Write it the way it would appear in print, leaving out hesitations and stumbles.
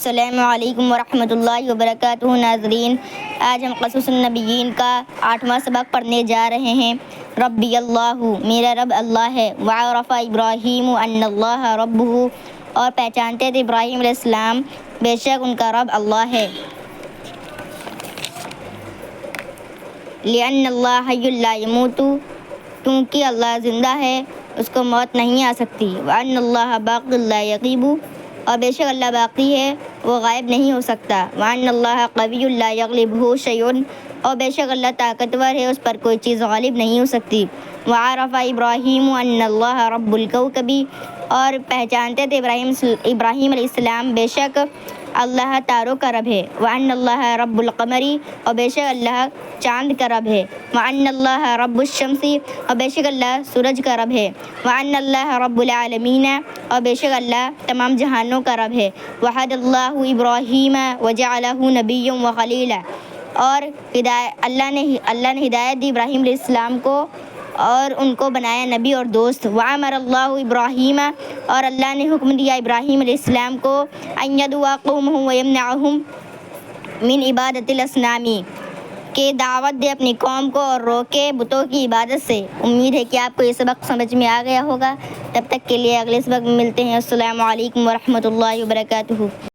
السلام علیکم ورحمۃ اللہ وبرکاتہ۔ ناظرین، آج ہم قصص النبیین کا 8واں سبق پڑھنے جا رہے ہیں۔ ربی اللہ، میرا رب اللہ ہے۔ وعرف ابراہیم ان اللہ ربہ، اور پہچانتے تھے ابراہیم علیہ السلام بے شک ان کا رب اللہ ہے۔ لأن اللہ حی لا یموت، کیونکہ اللہ زندہ ہے، اس کو موت نہیں آ سکتی۔ وان اللہ باق لا یغیب، اور بے شک اللہ باقی ہے، وہ غائب نہیں ہو سکتا۔ وان اللہ قوی لا یغلبہ شیء، اور بے شک اللہ طاقتور ہے، اس پر کوئی چیز غالب نہیں ہو سکتی۔ وعرف ابراہیم ان اللہ رب الکوکب، اور پہچانتے تھے ابراہیم علیہ السلام بے شک اللہ تاروں کا رب ہے۔ وان اللہ رب القمر، اور بے شک اللہ چاند کا رب ہے۔ وان اللہ رب الشمس، اور بے شک اللہ سورج کا رب ہے۔ وان اللہ رب العالمین، اور بے شک اللہ تمام جہانوں کا رب ہے۔ وحد اللہ ابراہیم وجعلہ نبیا وخلیلا، اور اللہ نے ہدایت دی ابراہیم علیہ السلام کو اور ان کو بنایا نبی اور دوست۔ وامر اللہ ابراہیم، اور اللہ نے حکم دیا ابراہیم علیہ السلام کو ان یدعو قومہ ویمنعہم من عبادۃ الاصنام، کہ دعوت دے اپنی قوم کو اور روکے بتوں کی عبادت سے۔ امید ہے کہ آپ کو یہ سبق سمجھ میں آ گیا ہوگا۔ تب تک کے لیے اگلے سبق میں ملتے ہیں۔ السلام علیکم ورحمۃ اللہ وبرکاتہ۔